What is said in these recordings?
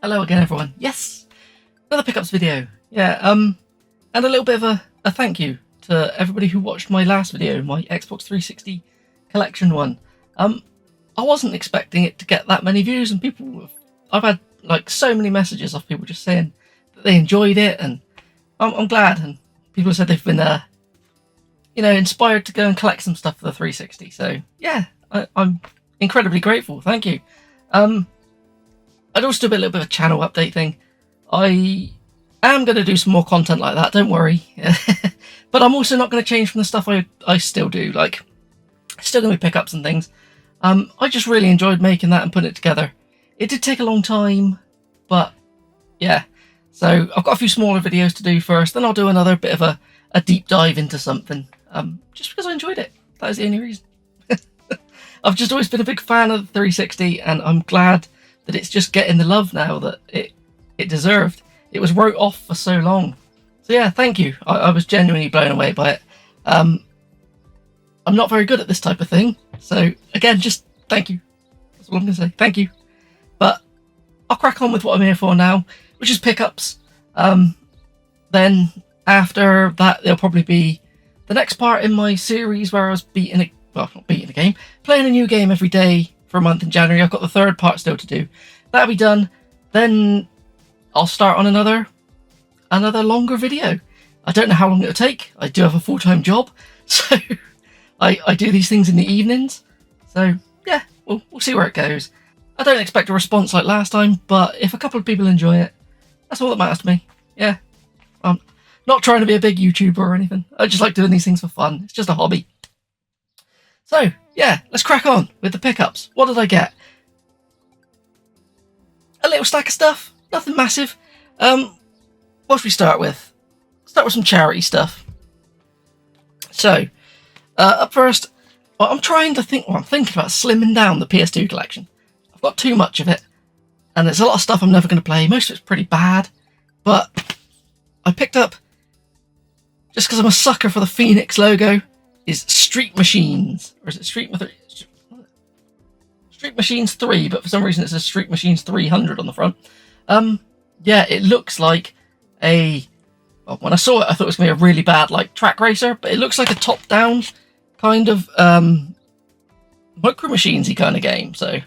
Hello again, everyone. Yes, another pickups video. Yeah, and a little bit of a thank you to everybody who watched my last video, my Xbox 360 collection one. I wasn't expecting it to get that many views, and I've had like so many messages of people just saying that they enjoyed it, and I'm glad. And people have said they've been, inspired to go and collect some stuff for the 360. So yeah, I'm incredibly grateful. Thank you. I'd also do a little bit of a channel update thing. I am going to do some more content like that, don't worry. But I'm also not going to change from the stuff I still do. Like, still going to be pickups and things. I just really enjoyed making that and putting it together. It did take a long time, but yeah. So I've got a few smaller videos to do first, then I'll do another bit of a deep dive into something. Just because I enjoyed it. That is the only reason. I've just always been a big fan of the 360, and I'm glad that it's just getting the love now that it deserved. It was wrote off for so long. So yeah, thank you. I was genuinely blown away by it. I'm not very good at this type of thing. So again, just thank you. That's all I'm going to say. Thank you. But I'll crack on with what I'm here for now, which is pickups. Then after that, there'll probably be the next part in my series where I was playing a new game every day for a month in January. I've got the third part still to do. That'll be done. Then I'll start on another longer video. I don't know how long it'll take. I do have a full-time job, so I do these things in the evenings. So yeah, we'll see where it goes. I don't expect a response like last time, but if a couple of people enjoy it, that's all that matters to me. Yeah, I'm not trying to be a big YouTuber or anything. I just like doing these things for fun. It's just a hobby. So yeah, let's crack on with the pickups. What did I get? A little stack of stuff, nothing massive. What should we start with? Start with some charity stuff. So, up first, I'm thinking about slimming down the PS2 collection. I've got too much of it, and there's a lot of stuff I'm never going to play. Most of it's pretty bad, but I picked up, just because I'm a sucker for the Phoenix logo, is Street Machines. Or is it Street Machines 3, but for some reason it says Street Machines 300 on the front. Yeah, it looks like when I saw it, I thought it was going to be a really bad, like, track racer, but it looks like a top-down kind of, Micro Machines-y kind of game, so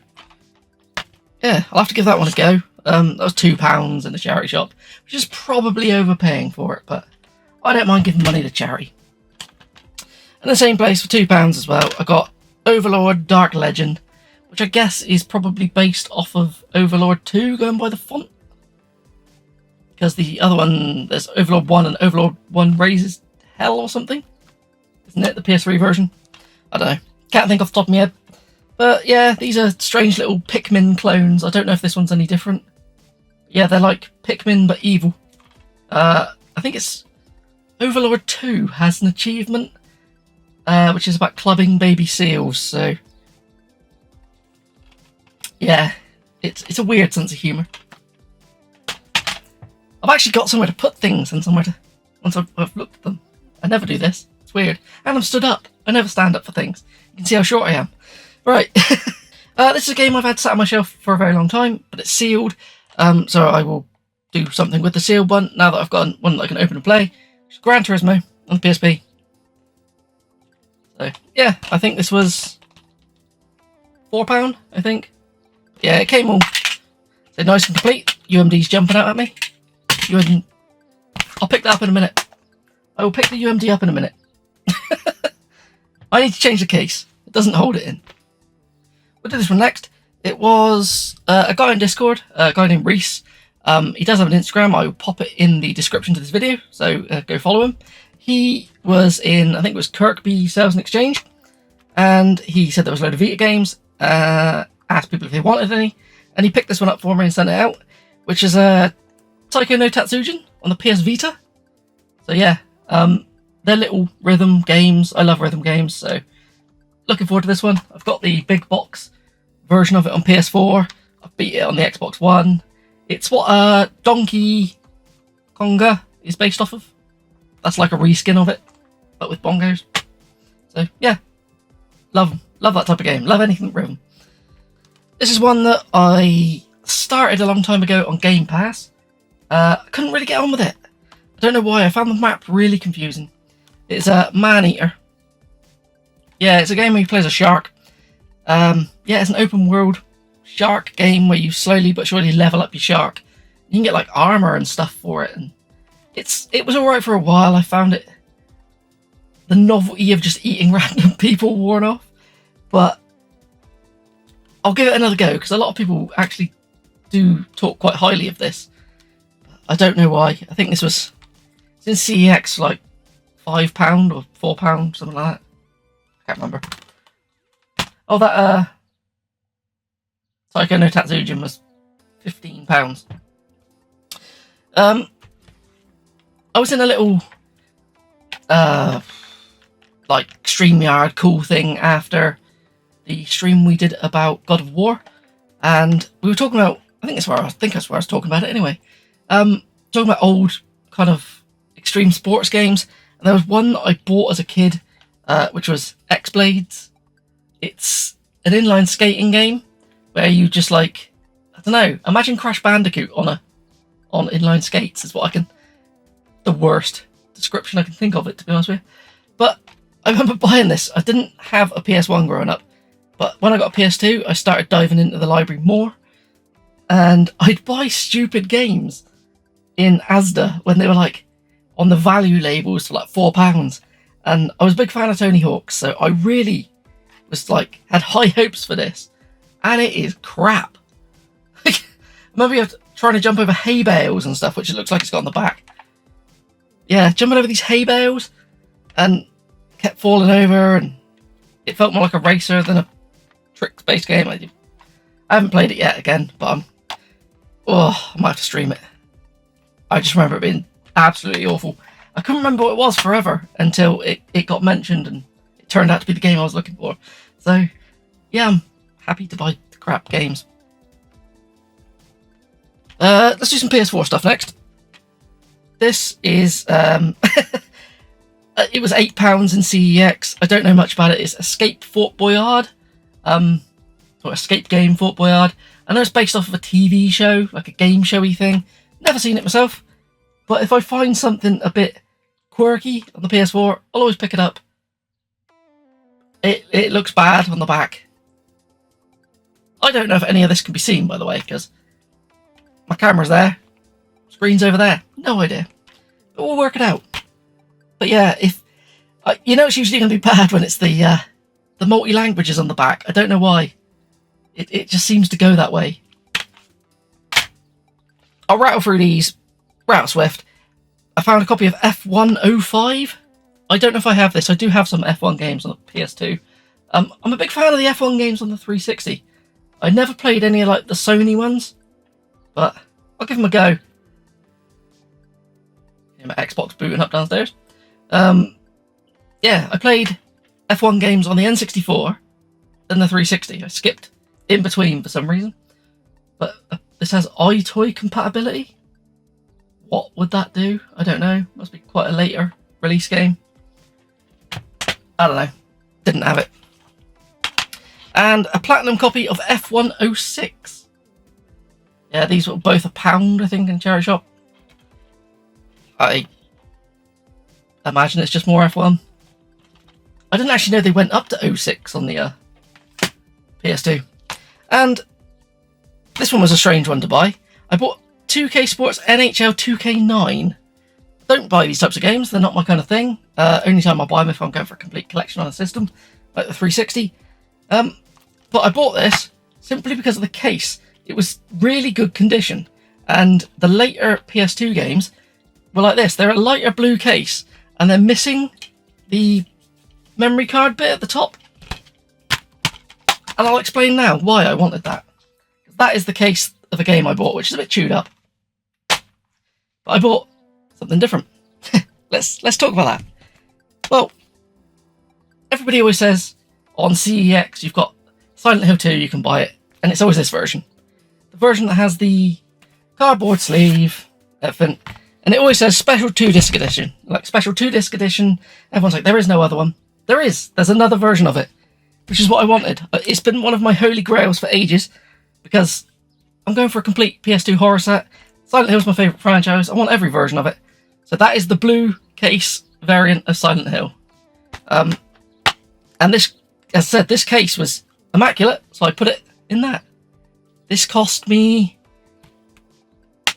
yeah, I'll have to give that one a go. That was £2 in the charity shop, which is probably overpaying for it, but I don't mind giving money to charity. In the same place for £2 as well, I got Overlord Dark Legend, which I guess is probably based off of Overlord 2, going by the font. Because the other one, there's Overlord 1 and Overlord 1 Raises Hell or something. Isn't it, the PS3 version? I don't know. Can't think off the top of my head. But yeah, these are strange little Pikmin clones. I don't know if this one's any different. Yeah, they're like Pikmin but evil. I think it's Overlord 2 has an achievement, which is about clubbing baby seals, so yeah, it's a weird sense of humour. I've actually got somewhere to put things and somewhere to, once I've looked at them. I never do this. It's weird. And I'm stood up. I never stand up for things. You can see how short I am. Right. This is a game I've had sat on my shelf for a very long time, but it's sealed. So I will do something with the sealed one now that I've got one that I can open and play. It's Gran Turismo on the PSP. So yeah, I think this was £4, I think. Yeah, it came all so nice and complete. UMD's jumping out at me. I'll pick that up in a minute. I will pick the UMD up in a minute. I need to change the case. It doesn't hold it in. We'll do this one next. It was a guy on Discord, a guy named Reese. He does have an Instagram. I will pop it in the description to this video, so go follow him. He was in, I think it was Kirkby Sales and Exchange, and he said there was a load of Vita games, asked people if they wanted any, and he picked this one up for me and sent it out, which is a Taiko no Tatsujin on the PS Vita. So yeah, they're little rhythm games. I love rhythm games, so looking forward to this one. I've got the big box version of it on PS4. I've beat it on the Xbox One. It's what Donkey Konga is based off of. That's like a reskin of it, but with bongos. So yeah, love that type of game. Love anything rhythm. This is one that I started a long time ago on Game Pass. I couldn't really get on with it. I don't know why. I found the map really confusing. It's a Man-Eater. Yeah, it's a game where you play as a shark. Yeah, it's an open world shark game where you slowly but surely level up your shark. You can get like armor and stuff for it, and it was alright for a while. I found it, the novelty of just eating random people worn off, but I'll give it another go because a lot of people actually do talk quite highly of this. I don't know why. I think this was in CEX for like £5 or £4, something like that. I can't remember. Oh, that Taiko no Tatsujin was £15. I was in a little like StreamYard cool thing after the stream we did about God of War, and we were talking about, I think that's where I was talking about it anyway. Talking about old kind of extreme sports games, and there was one that I bought as a kid, which was X-Blades. It's an inline skating game where you just like, I don't know, imagine Crash Bandicoot on inline skates is the worst description I can think of it, to be honest with you. But I remember buying this. I didn't have a PS1 growing up, but when I got a PS2, I started diving into the library more, and I'd buy stupid games in Asda when they were like on the value labels for like £4. And I was a big fan of Tony Hawk, so I really was like, had high hopes for this, and it is crap. I remember you trying to jump over hay bales and stuff, which it looks like it's got on the back. Yeah, jumping over these hay bales and kept falling over, and it felt more like a racer than a trick-based game. I haven't played it yet again, but I might have to stream it. I just remember it being absolutely awful. I couldn't remember what it was forever until it got mentioned, and it turned out to be the game I was looking for. So, yeah, I'm happy to buy the crap games. Let's do some PS4 stuff next. This is, it was £8 in CEX. I don't know much about it. It's Escape Fort Boyard. Or Escape Game Fort Boyard. I know it's based off of a TV show, like a game showy thing. Never seen it myself. But if I find something a bit quirky on the PS4, I'll always pick it up. It looks bad on the back. I don't know if any of this can be seen, by the way, because my camera's there. Screen's over there. No idea. But we'll work it out. But yeah, if you know, it's usually going to be bad when it's the multi-languages on the back. I don't know why. It just seems to go that way. I'll rattle through these. Rattle swift. I found a copy of F105. I don't know if I have this. I do have some F1 games on the PS2. I'm a big fan of the F1 games on the 360. I never played any of like the Sony ones, but I'll give them a go. My Xbox booting up downstairs. Yeah, I played F1 games on the N64 and the 360. I skipped in between for some reason. But this has iToy compatibility. What would that do? I don't know. Must be quite a later release game. I don't know. Didn't have it. And a platinum copy of F106. Yeah, these were both £1, I think, in charity shop. I imagine it's just more F1. I didn't actually know they went up to 06 on the PS2. And this one was a strange one to buy. I bought 2K Sports NHL 2K9. Don't buy these types of games. They're not my kind of thing. Only time I buy them if I'm going for a complete collection on a system, like the 360. But I bought this simply because of the case. It was really good condition. And the later PS2 games were like this. They're a lighter blue case, and they're missing the memory card bit at the top. And I'll explain now why I wanted that. That is the case of a game I bought, which is a bit chewed up. But I bought something different. Let's talk about that. Well, everybody always says on CEX you've got Silent Hill 2, you can buy it, and it's always this version. The version that has the cardboard sleeve, everything, and it always says Special 2 Disc Edition. Like, Special 2 Disc Edition, everyone's like, there is no other one. There's another version of it, which is what I wanted. It's been one of my holy grails for ages, because I'm going for a complete PS2 horror set. Silent Hill's my favourite franchise. I want every version of it. So that is the blue case variant of Silent Hill. And this, as I said, this case was immaculate, so I put it in that. This cost me...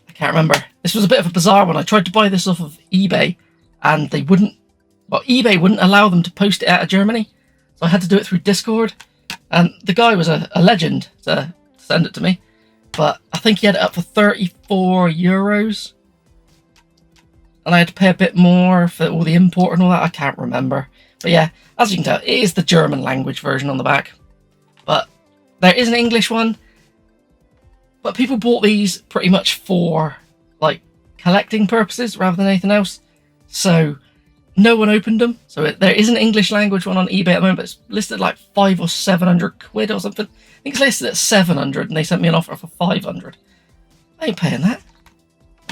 I can't remember. This was a bit of a bizarre one. I tried to buy this off of eBay, and they wouldn't... Well, eBay wouldn't allow them to post it out of Germany, so I had to do it through Discord. And the guy was a legend to send it to me, but I think he had it up for €34. And I had to pay a bit more for all the import and all that. I can't remember. But yeah, as you can tell, it is the German language version on the back. But there is an English one. But people bought these pretty much for, like, collecting purposes rather than anything else. So no one opened them. So there is an English language one on eBay at the moment, but it's listed like 500 or 700 quid or something. I think it's listed at 700 and they sent me an offer for 500. I ain't paying that.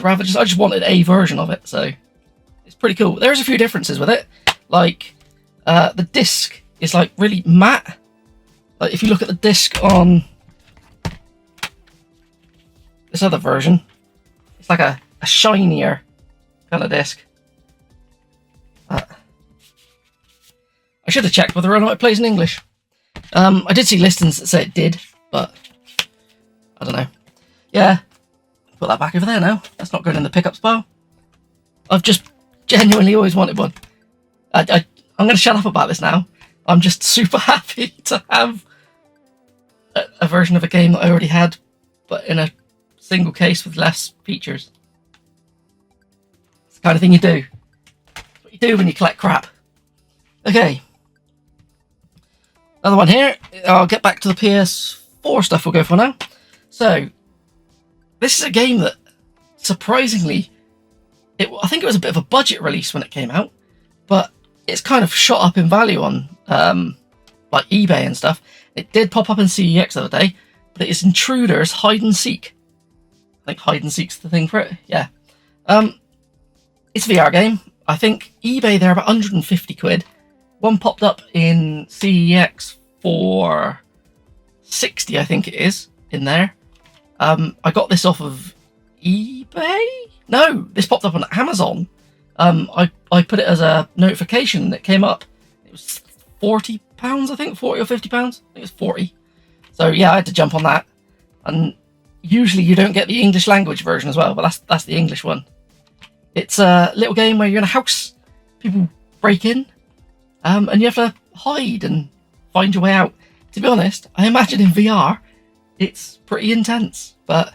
I just wanted a version of it, so it's pretty cool. There's a few differences with it. Like, the disc is like really matte. Like if you look at the disc on this other version, it's like a shinier kind of disc. I should have checked whether or not it plays in English. I did see listings that say it did, but I don't know. Yeah, put that back over there now. That's not going in the pickups pile. I've just genuinely always wanted one. I'm going to shut up about this now. I'm just super happy to have a version of a game that I already had, but in a single case with less features. It's the kind of thing you do. It's what you do when you collect crap. Okay. Another one here. I'll get back to the PS4 stuff we'll go for now. So, this is a game that, surprisingly, I think it was a bit of a budget release when it came out, but it's kind of shot up in value on like eBay and stuff. It did pop up in CEX the other day, but it is Intruders Hide and Seek. I think Hide and Seek's the thing for it. Yeah. It's a VR game. I think eBay, they're about 150 quid. One popped up in CEX for 60, I think it is, in there. I got this off of eBay? No, this popped up on Amazon. I put it as a notification and it came up. It was £40, I think, 40 or £50. I think it was 40. So yeah, I had to jump on that. And usually you don't get the English language version as well, but that's the English one. It's a little game where you're in a house, people break in, and you have to hide and find your way out. To be honest, I imagine in VR, it's pretty intense. But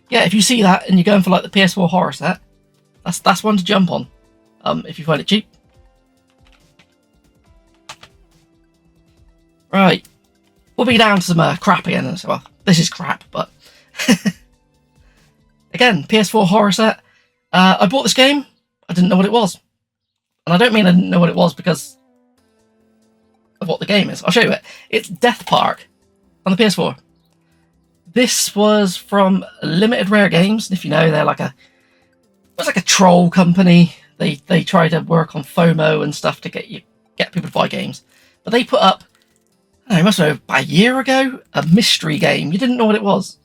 yeah, if you see that and you're going for like the PS4 horror set, that's one to jump on, if you find it cheap. Right, we'll be down to some crap again. Well, this is crap, but again, PS4 horror set. I bought this game. I didn't know what it was, and I don't mean I didn't know what it was because of what the game is. I'll show you it. It's Death Park on the PS4. This was from Limited Rare Games, and if you know, they're like it was like a troll company. They try to work on FOMO and stuff to get people to buy games. But they put up, I don't know, must have about a year ago, a mystery game. You didn't know what it was,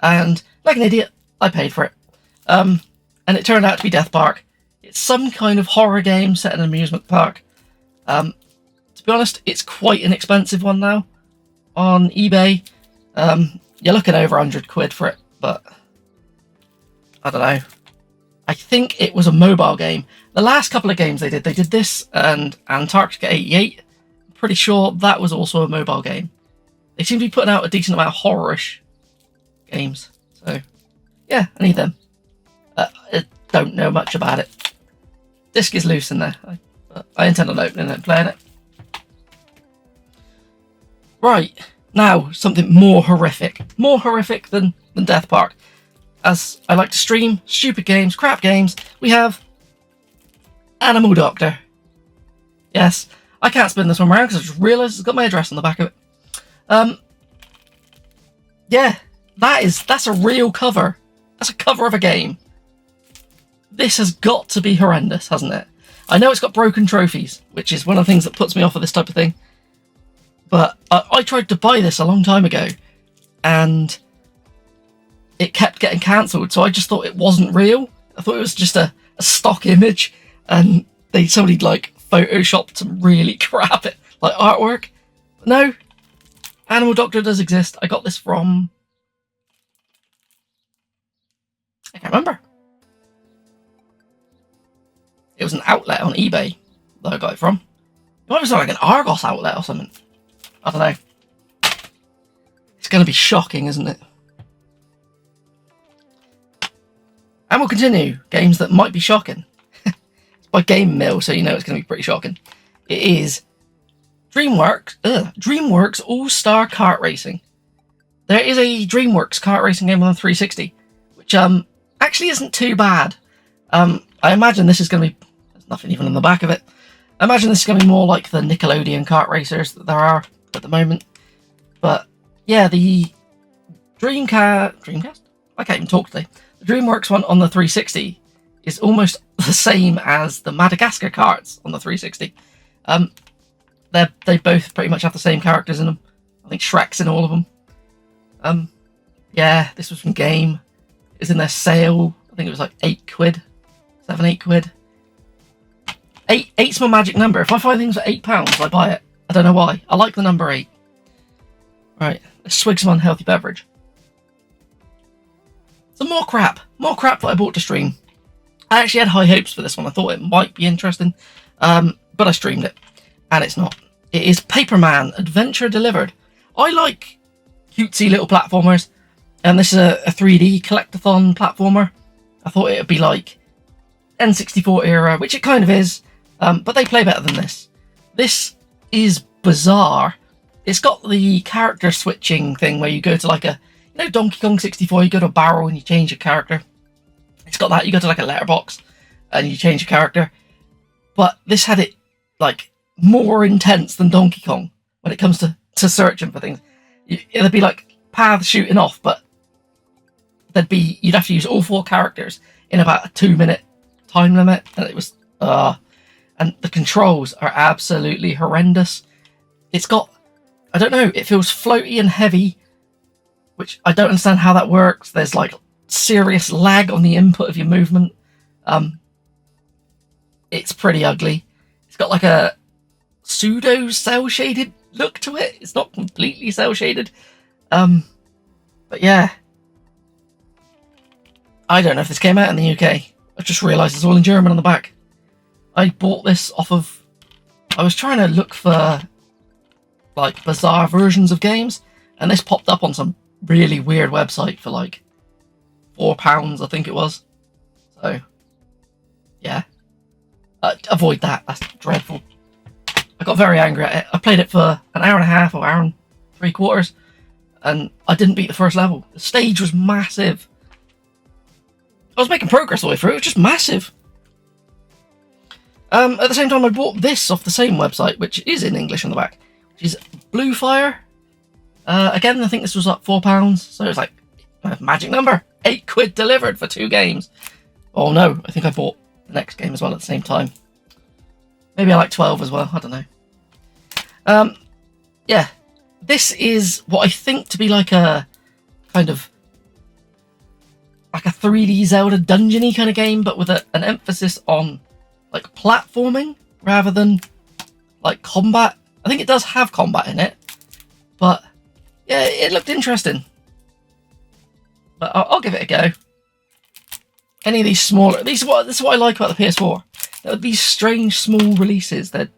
and like an idiot, I paid for it. And it turned out to be Death Park. It's some kind of horror game set in an amusement park. To be honest, it's quite an expensive one now on eBay. You're looking over 100 quid for it, but I don't know. I think it was a mobile game. The last couple of games they did this and Antarctica 88. I'm pretty sure that was also a mobile game. They seem to be putting out a decent amount of horror-ish games. So, yeah, I need them. I don't know much about it. Disc is loose in there. I intend on opening it and playing it. Right, now something more horrific. More horrific than Death Park. As I like to stream stupid games, crap games, we have Animal Doctor. Yes, I can't spin this one around because I just realised it's got my address on the back of it. Yeah, that's a real cover. That's a cover of a game. This has got to be horrendous, hasn't it? I know it's got broken trophies, which is one of the things that puts me off of this type of thing. But I tried to buy this a long time ago, and it kept getting cancelled. So I just thought it wasn't real. I thought it was just a stock image, and somebody like photoshopped some really crap like artwork. But no, Animal Doctor does exist. I got this from, I can't remember. It was an outlet on eBay that I got it from. It might be like an Argos outlet or something. I don't know. It's going to be shocking, isn't it? And we'll continue. Games that might be shocking. It's by Game Mill, so you know it's going to be pretty shocking. It is DreamWorks All-Star Kart Racing. There is a DreamWorks kart racing game on the 360, which actually isn't too bad. I imagine this is going to be... There's nothing even on the back of it. I imagine this is going to be more like the Nickelodeon kart racers that there are at the moment. But yeah, the Dreamcast? I can't even talk today. The DreamWorks one on the 360 is almost the same as the Madagascar karts on the 360. They both pretty much have the same characters in them. I think Shrek's in all of them. Yeah, this was from Game. It was in their sale. I think it was like £8. 7-8 quid. Eight's my magic number. If I find things for £8, I buy it. I don't know why. I like the number 8. Right, let's swig some unhealthy beverage. Some more crap that I bought to stream. I actually had high hopes for this one. I thought it might be interesting, but I streamed it, and it's not. It is Paperman Adventure Delivered. I like cutesy little platformers, and this is a 3D collectathon platformer. I thought it would be like N64 era, which it kind of is, but they play better than this. This is bizarre. It's got the character switching thing where you go to like Donkey Kong 64, you go to a barrel and you change your character. It's got that. You go to like a letterbox and you change your character. But this had it like more intense than Donkey Kong when it comes to searching for things. It'd be like paths shooting off, but you'd have to use all 4 characters in about a 2-minute time limit, and it was and the controls are absolutely horrendous. It's got, I don't know, it feels floaty and heavy, which I don't understand how that works. There's like serious lag on the input of your movement. It's pretty ugly. It's got like a pseudo cell shaded look to it. It's not completely cell shaded, but yeah, I don't know if this came out in the UK. I just realised it's all in German on the back. I bought this off of... I was trying to look for like bizarre versions of games, and this popped up on some really weird website for like £4, I think it was. So yeah, avoid that. That's dreadful. I got very angry at it. I played it for an hour and a half or hour and 3/4, and I didn't beat the first level. The stage was massive. I was making progress all the way through. It was just massive. At the same time, I bought this off the same website, which is in English on the back, which is Blue Fire. Again, I think this was like £4, so it was like magic number. £8 delivered for 2 games. Oh no, I think I bought the next game as well at the same time. Maybe I like 12 as well, I don't know. Yeah, this is what I think to be like a kind of like a 3D Zelda dungeon-y kind of game, but with an emphasis on like platforming rather than like combat. I think it does have combat in it, but yeah, it looked interesting. But I'll give it a go. Any of these smaller... this is what I like about the PS4. These strange small releases that...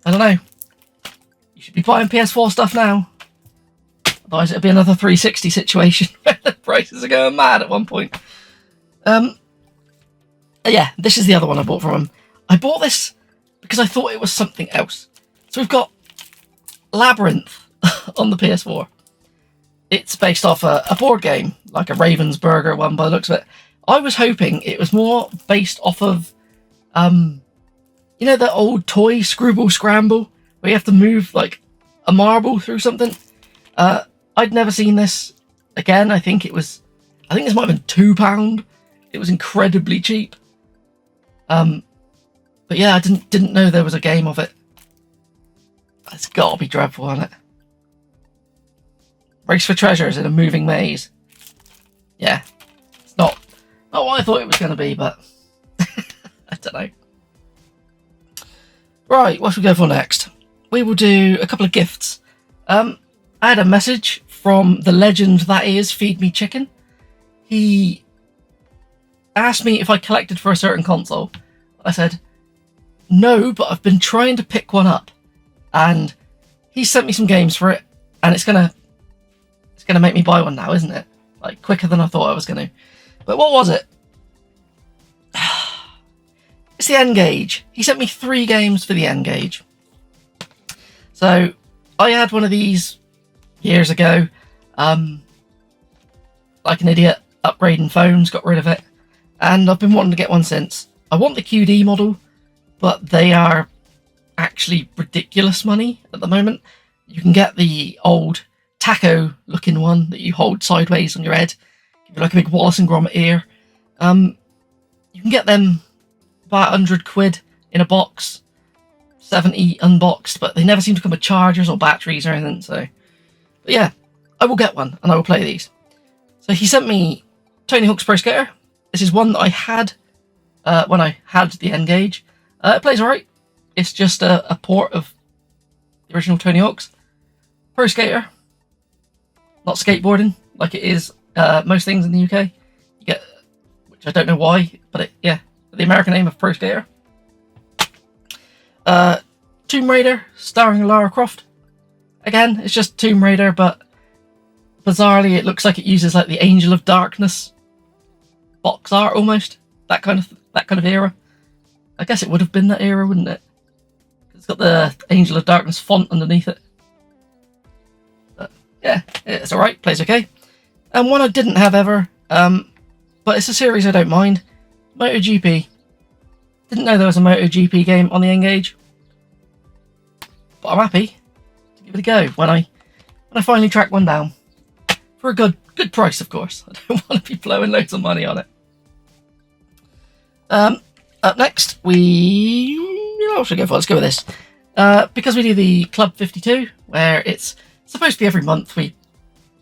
I don't know. You should be buying PS4 stuff now. Otherwise it'll be another 360 situation where the prices are going mad at one point. Yeah, this is the other one I bought from him. I bought this because I thought it was something else. So we've got Labyrinth on the PS4. It's based off a board game, like a Ravensburger one by the looks of it. I was hoping it was more based off of, you know, the old toy Scrabble Scramble, where you have to move like a marble through something. I'd never seen this. Again, I think this might have been £2. It was incredibly cheap. But yeah, I didn't know there was a game of it. It's got to be dreadful, hasn't it? Race for treasures in a moving maze. what I thought it was going to be, but I don't know. Right, what should we go for next? We will do a couple of gifts. I had a message from the legend that is Feed Me Chicken. He asked me if I collected for a certain console. I said, no, but I've been trying to pick one up. And he sent me some games for it, and it's gonna make me buy one now, isn't it? Like, quicker than I thought I was going to. But what was it? It's the N-Gage. He sent me 3 games for the N-Gage. So, I had one of these years ago. Like an idiot, upgrading phones, got rid of it. And I've been wanting to get one since. I want the QD model, but they are actually ridiculous money at the moment. You can get the old taco looking one that you hold sideways on your head, give you like a big Wallace and Gromit ear. You can get them about 100 quid in a box, 70 unboxed, but they never seem to come with chargers or batteries or anything. So, but yeah, I will get one and I will play these. So he sent me Tony Hawk's Pro Skater. This is one that I had when I had the N-Gage. It plays alright. It's just a port of the original Tony Hawk's Pro Skater. Not skateboarding like it is most things in the UK. You get, which I don't know why, but the American name of Pro Skater. Tomb Raider, starring Lara Croft. Again, it's just Tomb Raider, but bizarrely it looks like it uses like the Angel of Darkness box art almost. That kind of era. I guess it would have been that era, wouldn't it? It's got the Angel of Darkness font underneath it. Yeah, it's alright, plays okay. And one I didn't have ever, but it's a series I don't mind. MotoGP. Didn't know there was a MotoGP game on the N-Gage. But I'm happy to give it a go when I finally track one down. For a good price, of course. I don't want to be blowing loads of money on it. Up next, what should I go for? Let's go with this. Because we do the Club 52, where it's supposed to be every month. We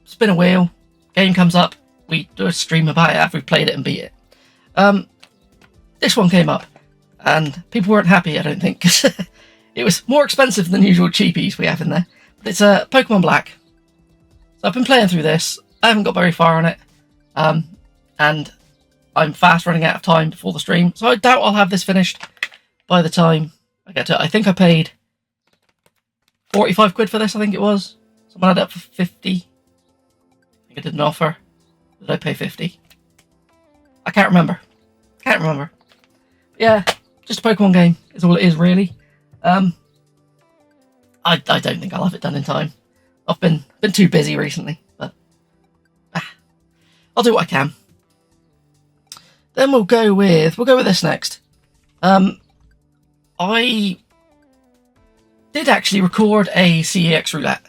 spin a wheel, game comes up, we do a stream about it after we've played it and beat it. This one came up, and people weren't happy, I don't think, because it was more expensive than the usual cheapies we have in there. But it's Pokemon Black. So I've been playing through this, I haven't got very far on it, and I'm fast running out of time before the stream, so I doubt I'll have this finished by the time I get to it. I think I paid 45 quid for this, I think it was. Someone had it up for 50. I think I did an offer. Did I pay 50? I can't remember. But yeah, just a Pokemon game is all it is, really. I don't think I'll have it done in time. I've been too busy recently, but I'll do what I can. Then we'll go with this next. I did actually record a CEX roulette.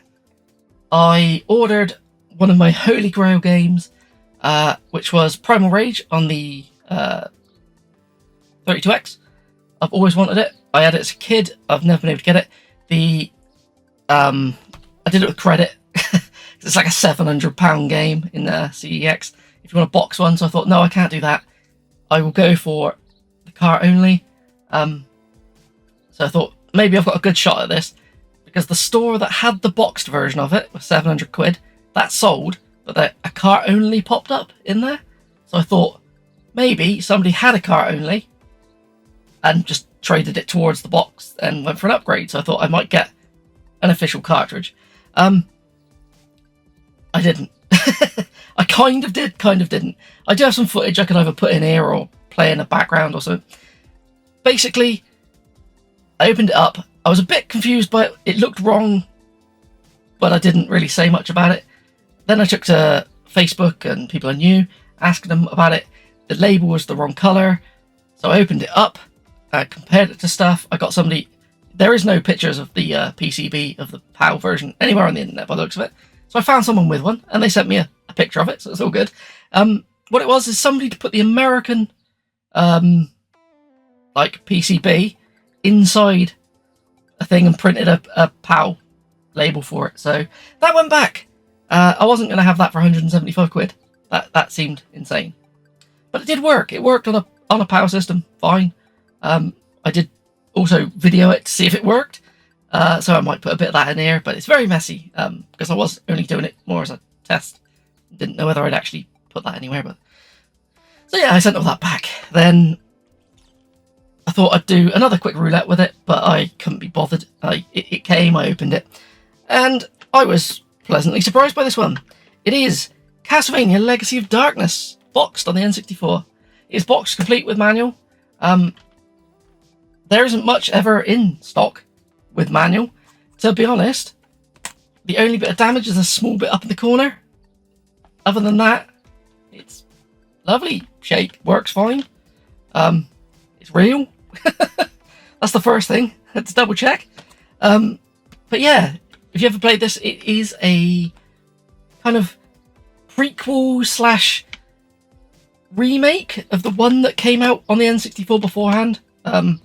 I ordered one of my Holy Grail games, which was Primal Rage on the 32X. I've always wanted it. I had it as a kid. I've never been able to get it. I did it with credit. It's like a £700 game in the CEX if you want a box one. So I thought, no, I can't do that. I will go for the cart only. So I thought maybe I've got a good shot at this, because the store that had the boxed version of it was 700 quid. That sold, but a cart only popped up in there. So I thought maybe somebody had a cart only and just traded it towards the box and went for an upgrade. So I thought I might get an official cartridge. I didn't. I kind of did, kind of didn't. I do have some footage I could either put in here or play in the background or something. Basically, I opened it up. I was a bit confused by it. It looked wrong, but I didn't really say much about it. Then I took to Facebook and people I knew, asking them about it. The label was the wrong colour, so I opened it up, compared it to stuff. I got somebody... There is no pictures of the PCB of the PAL version anywhere on the internet by the looks of it. So I found someone with one, and they sent me a picture of it, so it's all good. What it was is somebody to put the American like PCB inside a thing and printed a PAL label for it. So that went back. I wasn't going to have that for 175 quid. That seemed insane. But it did work. It worked on a power system fine. I did also video it to see if it worked. So I might put a bit of that in here, but it's very messy because I was only doing it more as a test. Didn't know whether I'd actually put that anywhere, but so yeah, I sent all that back. Then I thought I'd do another quick roulette with it, but I couldn't be bothered. It came, I opened it, and I was pleasantly surprised by this one. It is Castlevania Legacy of Darkness, boxed on the N64. It's boxed complete with manual. There isn't much ever in stock with manual. To be honest, the only bit of damage is a small bit up in the corner. Other than that, it's lovely shape, works fine. It's real. That's the first thing. Let's double check. But yeah, if you ever played this, it is a kind of prequel / remake of the one that came out on the N64 beforehand. I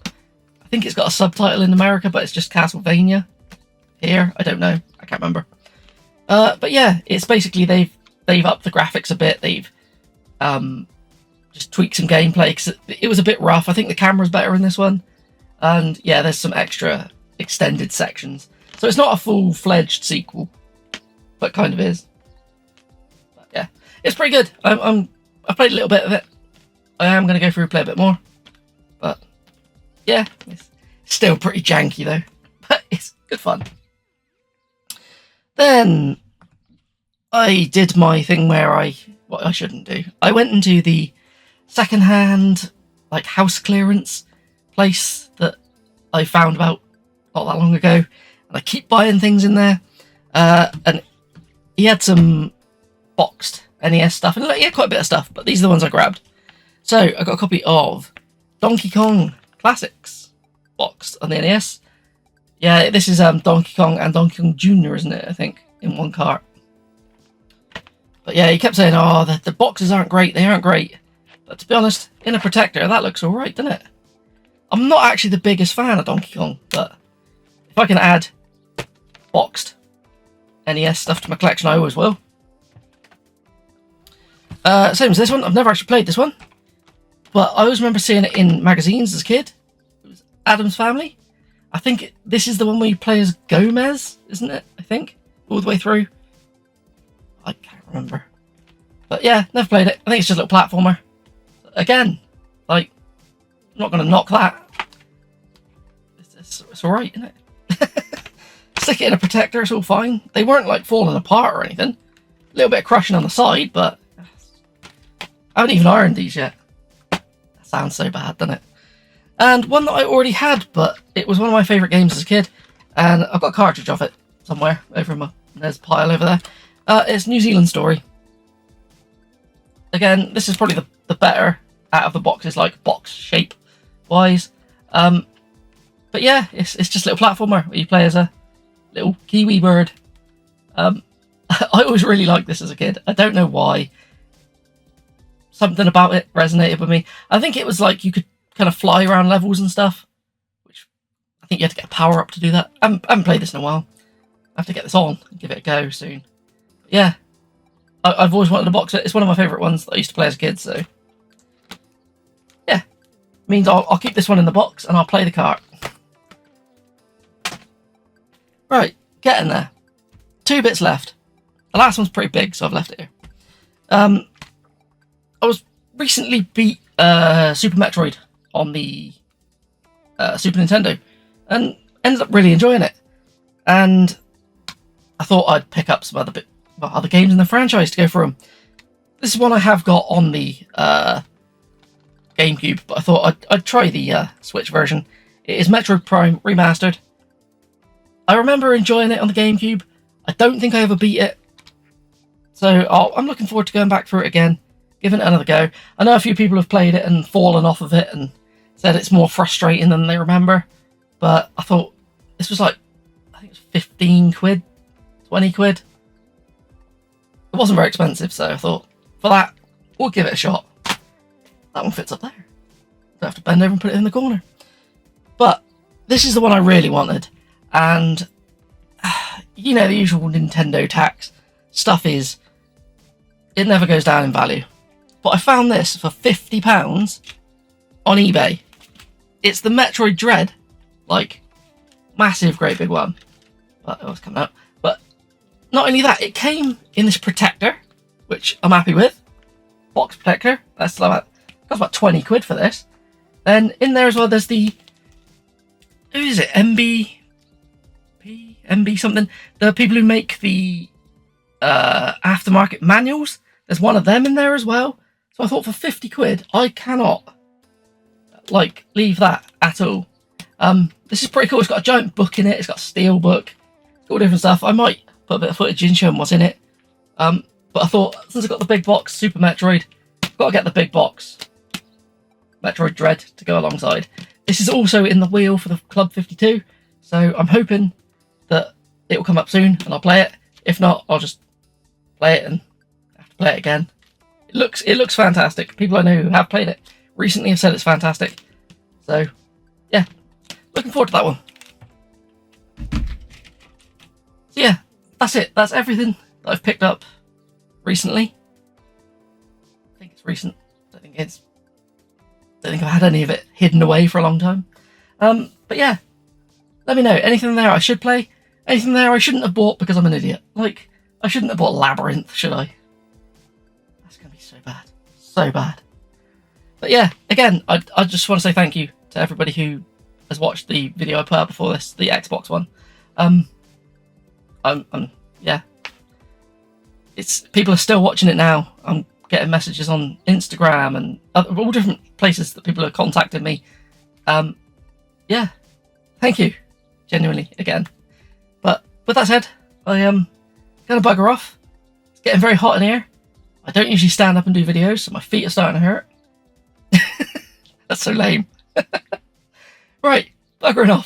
think it's got a subtitle in America, but it's just Castlevania here. I don't know. I can't remember. But yeah, it's basically they've upped the graphics a bit. They've just tweaked some gameplay because it was a bit rough. I think the camera's better in this one. And yeah, there's some extra extended sections. So it's not a full-fledged sequel, but kind of is. But yeah, it's pretty good. I played a little bit of it. I am going to go through and play a bit more. But yeah, it's still pretty janky though. But it's good fun. Then I did my thing where what I shouldn't do. I went into the second-hand, like, house clearance place that I found about not that long ago, and I keep buying things in there. And he had some boxed NES stuff, and he had quite a bit of stuff, but these are the ones I grabbed. So I got a copy of Donkey Kong Classics boxed on the NES. Yeah, this is Donkey Kong and Donkey Kong Jr., isn't it? I think in one cart. But yeah, he kept saying, "Oh, the boxes aren't great. They aren't great." But to be honest, in a protector, that looks all right, doesn't it? I'm not actually the biggest fan of Donkey Kong, but if I can add boxed NES stuff to my collection, I always will. Same as this one. I've never actually played this one, but I always remember seeing it in magazines as a kid. It was Addams Family. I think this is the one where you play as Gomez, isn't it? I think all the way through. I can't remember, but yeah, never played it. I think it's just a little platformer. Again, like, I'm not going to knock that. It's all right, isn't it? Stick it in a protector, it's all fine. They weren't like falling apart or anything. A little bit of crushing on the side, but I haven't even ironed these yet. That sounds so bad, doesn't it? And one that I already had, but it was one of my favourite games as a kid, and I've got a cartridge of it somewhere over in there's a pile over there. It's New Zealand Story. Again, this is probably the better out of the boxes, like box shape wise. But yeah, it's just a little platformer where you play as a little kiwi bird. I always really liked this as a kid. I don't know why. Something about it resonated with me. I think it was like you could kind of fly around levels and stuff, which I think you had to get a power up to do that. I haven't played this in a while. I have to get this on and give it a go soon. But yeah, I've always wanted to box it. It's one of my favourite ones that I used to play as a kid, so yeah, means I'll keep this one in the box and I'll play the cart. Right, getting there. 2 bits left. The last one's pretty big, so I've left it here. I was recently beat Super Metroid on the Super Nintendo and ended up really enjoying it. And I thought I'd pick up some other games in the franchise to go through them. This is one I have got on the GameCube, but I thought I'd try the Switch version. It is Metroid Prime Remastered. I remember enjoying it on the GameCube. I don't think I ever beat it. So I'm looking forward to going back through it again, giving it another go. I know a few people have played it and fallen off of it and said it's more frustrating than they remember. But I thought this was like, I think it was 15 quid, 20 quid. It wasn't very expensive, so I thought, for that, we'll give it a shot. That one fits up there. Don't have to bend over and put it in the corner. But this is the one I really wanted. And, you know, the usual Nintendo tax stuff is, it never goes down in value. but I found this for £50 on eBay. It's the Metroid Dread, like massive, great big one. But it was coming out. But not only that, it came in this protector, which I'm happy with. Box protector. That's about, cost about 20 quid for this. Then in there as well, there's the, who is it? MB something. The people who make the aftermarket manuals. There's one of them in there as well. So I thought for 50 quid, I cannot like leave that at all. This is pretty cool. It's got a giant book in it. It's got a steel book. It's got all different stuff. I might put a bit of footage in showing what's in it. But I thought, since I got the big box Super Metroid, I've got to get the big box Metroid Dread to go alongside. This is also in the wheel for the Club 52, so I'm hoping that it will come up soon and I'll play it. If not, I'll just play it and have to play it again. It looks fantastic. People I know who have played it recently have said it's fantastic. So, yeah, looking forward to that one. So yeah, that's it. That's everything that I've picked up recently. I think it's recent. I don't think I've had any of it hidden away for a long time. But yeah, let me know. Anything there I should play? Anything there I shouldn't have bought because I'm an idiot? Like, I shouldn't have bought Labyrinth, should I? That's going to be so bad. So bad. But yeah, again, I just want to say thank you to everybody who has watched the video I put out before this, the Xbox one. Yeah. People are still watching it now. I'm getting messages on Instagram and all different places that people are contacting me. Yeah, thank you, genuinely, again. But with that said, I am gonna bugger off. It's getting very hot in here. I don't usually stand up and do videos, so my feet are starting to hurt. That's so lame. Right, buggering off.